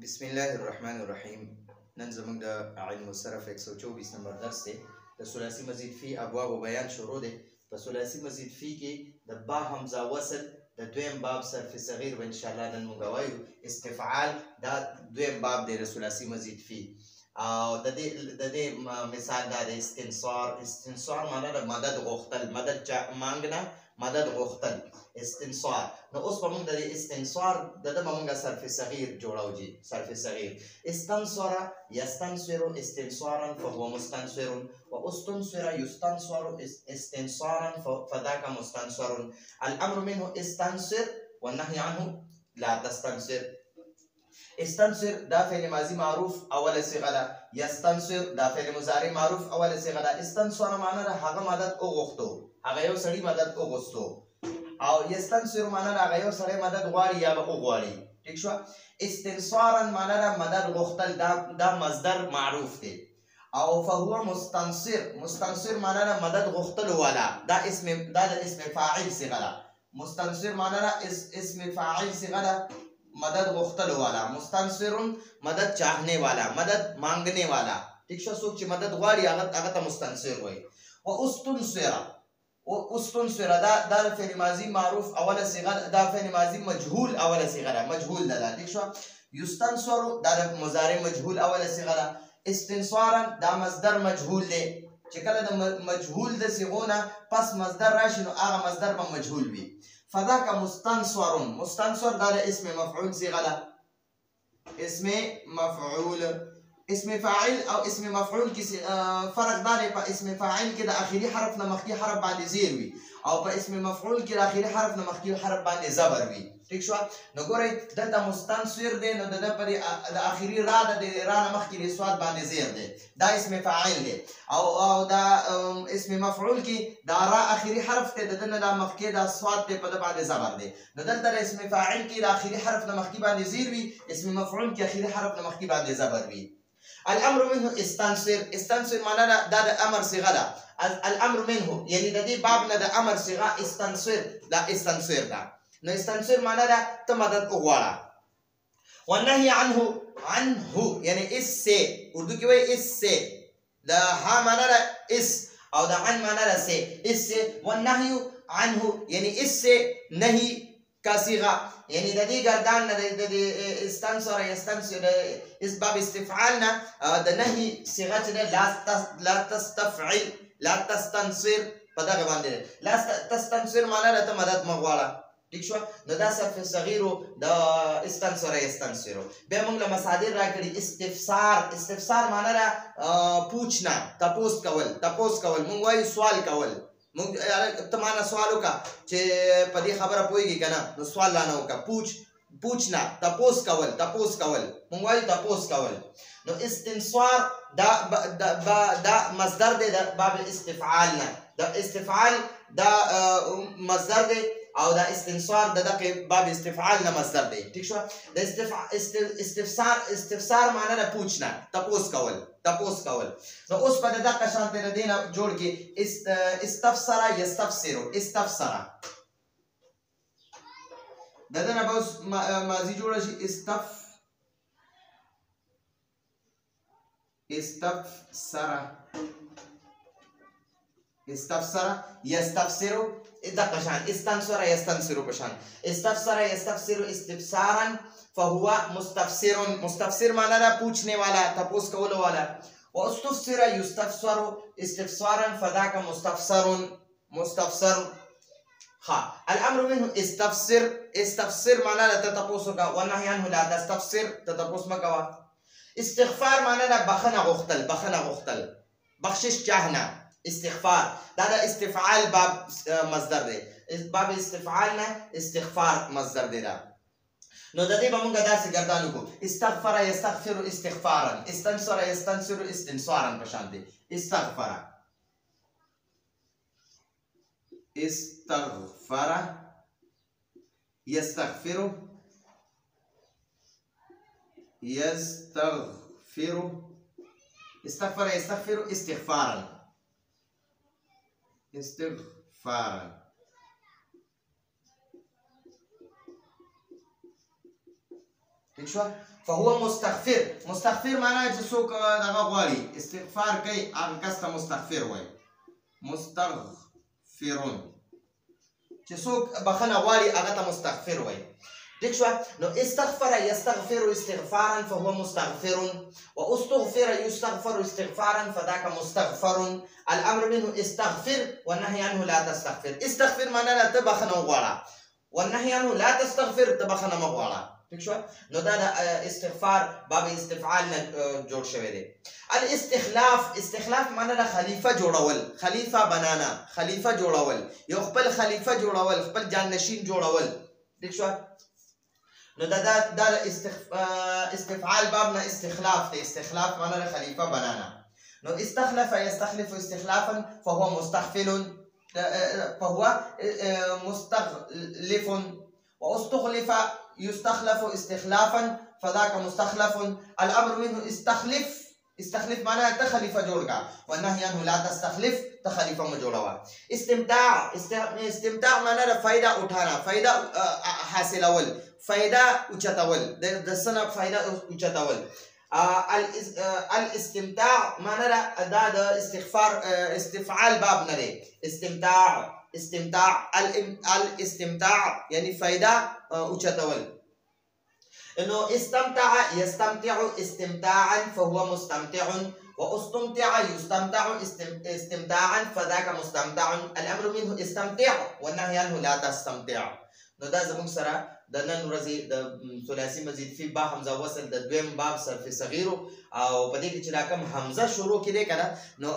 بسم الله الرحمن الرحیم. نن زموږ د علم الصرف 124 نمبر درس دی. د ثلاثي مزید فی ابواب و بیان شروع دی. په ثلاثي مزید فی کې د با حمزه وصل د دویم باب صرف صغیر و ان شاء الله نن موږ وایو استفعال دا دویم باب دی د ثلاثي مزید فی. او د دې مثال دا د استنصار معنی د مدد غوښتل، مدد مانګنه، مدد غوښتل، استنصار. نو اوس په موږ د استنصار د موږ صرف صغیر جوړاو جی. صرف صغیر استنصر یستنصر استنصارا فهو مستنصر واستنصر یستنصر استنصارا فذاك مستنصر. الامر منه استنصر والنهي عنه لا تستنصر. استنصر دا فعل ماضی معروف اول صيغه ده. یستنصر دا فعل مضارع معروف اول صيغه ده. استنصر معنی ده هغه مدد وغوښتو، هغه یو سړی مدد وغوښتو. او یستنصر معنی ده هغه یو سړی مدد غواړي یا به وغواړي. ٹھیک شو. استنصارا معنی ده مدد غوښتل، دا مصدر معروف دی. او فهو مستنصر، مستنصر معنی ده مدد غوښتل والا، دا اسم فاعل صيغه ده. مستنصر معنی ده اسم فاعل صيغه ده، مدد غوښتل والا. مستنصر مدد چاہنے والا، مدد مانگنے والا. ٹھیک شو. څوک چې مدد غواړي هغه ته مستنصر وایي. و استنصر دا فعل ماضی معروف اوله صيغه، دا فعل ماضی مجهول اوله صيغه ده، مجهول ده. ٹھیک شو. یستنصر دا مضارع مجهول اوله صيغه ده. استنصارا دا مصدر مجهول دی. چې کله د مجهول د صيغونه پس مصدر راشي نو هغه مصدر به مجهول وي. فذاك مستنصر، مستنصر دا اسم مفعول صيغه ده. اسم مفعول، اسم فاعل او اسم مفعول کې فرق دا دی. په اسم فاعل کې د اخیری حرف نه مخکې حرف باندې زیر وي، او په اسم مفعول کې د اخیری حرف نه مخکې حرف باندې زبر وي. ٹھیک شو. نو ګورئ دلته مستنصر دی، نو د پرې د اخیری را د را نه مخکې د سواد باندې زیر دی، دا اسم فاعل دی. او دا اسم مفعول کې دا را اخیری حرف ته د نه د مخکې د سواد په د باندې زبر دی. نو دلته د اسم فاعل کې د اخیری حرف نه مخکې باندې زیر وي، اسم مفعول کې اخیری حرف نه مخکې باندې زبر وي. الامر منه استنصر، استنصر معنی دا د امر صيغه ده. الامر منه یعنی د دې باب نه د امر صيغه استنصر، دا استنصر ده. نو استنصر معنی دا ته مدد وغواړه. والنهي عنه یعنی اس سے، اردو کې وایي اس سے. دا ها معنی دا اس او دا عن معنی دا سے، اس سے. والنهي عنه یعنی اس سے نهي کا صيغه، یعنی د دې گردان نه د استنصر یستنصر اس باب استفعال نه د نهي صيغه چې لا تستفعل لا تستنصر په دغه باندې لا تستنصر معنی دا ته مدد مغواړه. ٹھیک شو. نو دا صرف صغیرو د استنصر یستنصر. بیا موږ له مصادر راکړي استفسار. استفسار معنی دا پوښتنه، تپوس کول. تپوس کول موږ وایو سوال کول. موږ ته معنا سوال وکړه چې په دې خبره پوهېږي که نه، نو سوال رانه وکړه. پوښتنه، تپوس کول. تپوس کول موږ وایو تپوس کول. نو استنصار دا مصدر دی د باب استفعال نه. دا استفعال دا مصدر دی او دا استنصار د دغه باب استفعال نه مصدر دی. ٹھیک شو. د استفسار معنی نه پوښتنه، تپوس کول. تپوس کول. نو اوس په دغه شان ته د دې نه جوړ کې استفسر یستفسر. استفسر د دې نه به اوس ماضي جوړه شي. استفسر یستفسر دغه شان. استنصر یستنصر په شان. استفسر یستفسر استفسارا فهو مستفسر. مستفسر معنی دا پوښتنه والا، تپوس کولو والا. واستفسر یستفسر استفسارا فذاك مستفسر. مستفسر. ها. الامر منه استفسر. استفسر معنی دا تپوس وکړه. والنهي عنه لا تستفسر، تپوس مه کوه. استغفار معنی دا بخنه غوښتل، بخنه غوښتل، بخشش چاهنه. استغفار دا د استفعال باب مصدر دی. باب استفعال نه استغفار مصدر دی. دا نو د دې به موږ داسې ګردان وکړو. استغفر یستغفر استغفارا، استنصر یستنصر استنصارا په شان دی. استغفر یستغفر استغفر یستغفر استغفارا. استغفارا. ٹھیک شو فهو مستغفر مستغفر معنی چې څوک دغه غواړي استغفار کوي هغه کس ته مستغفر وایي مستغفرون چې څوک بخښنه غواړي هغه ته مستغفر وایي ٹھیک شو نو استغفر يستغفر استغفارا فهو مستغفر واستغفر يستغفر استغفارا فذاك مستغفر الامر منه استغفر والنهي عنه لا تستغفر استغفر معنی لا تبخنه غواړه والنهي عنه لا تستغفر تبخنه مغواړه ٹھیک شو نو دا استغفار باب استفعال نه جوړ شوی دی الاستخلاف معنی د خلیفہ جوړول خلیفہ بنانا خلیفہ جوړول یو خپل خلیفہ جوړول خپل جانشین جوړول ٹھیک شو نو دا استفعال باب نه استخلاف دی استخلاف معنی د خلیفہ بنانا نو استخلف يستخلف استخلافا فهو مستخفل فهو مستخلف واستخلف يستخلف استخلافا فذاك مستخلف الامر منه استخلف معناه تخلف جوړه والنهي عنه لا تستخلف تخلف مجوړه استمتاع معناه فائدہ اٹھانا فائدہ حاصل اول فائدہ اوچتول د سنه فائدہ اوچتول الاستمتاع معناه دا د استفعال باب نه دی استمتاع الاستمتاع يعني فائدة اوچتول انه استمتع يستمتع استمتاعا فهو مستمتع واستمتع يستمتع استمتاعا فذاك مستمتع الامر منه استمتع والنهي عنه لا تستمتع نو دا زموږ سره د نن ورځې د ثلاثي مزید فی با حمزه وصل د دویم باب صرف صغیر او په دې کې چې راکم حمزه شروع کړي کنه نو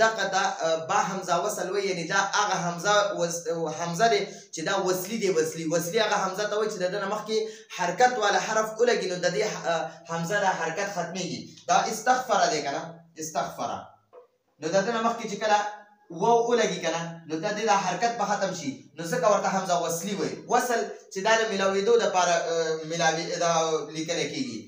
دقه دا با حمزه وصل وي یعنی دا هغه حمزه دی چې دا وصلی دی وصلی هغه حمزه ته وي چې د مخ کې حرکت والا حرف ولګي نو د دې حمزه د حرکت ختميږي دا استغفر دی کنه استغفر نو د مخ کې چې کله و ولګي کنه نو د دې حرکت په ختم شي نو ځکه ورته حمزه وصلی وي وصل چې دا ملاویدو د لپاره ملاوی دا لیکل کیږي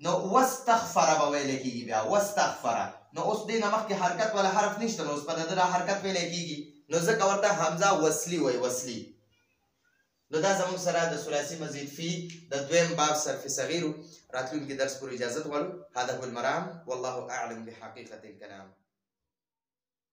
نو واستغفر به ویل کیږي بیا واستغفر نو اوس دې نمخ کې حرکت ولا حرف نشته نو اوس په دې حرکت ویل کیږي نو ځکه ورته حمزه وصلی وي وصلی نو دا زموږ سره د ثلاثي مزید فی د دویم باب صرف صغیر راتلونکي درس پر اجازه غواړو هذا هو المرام والله اعلم بحقيقه الكلام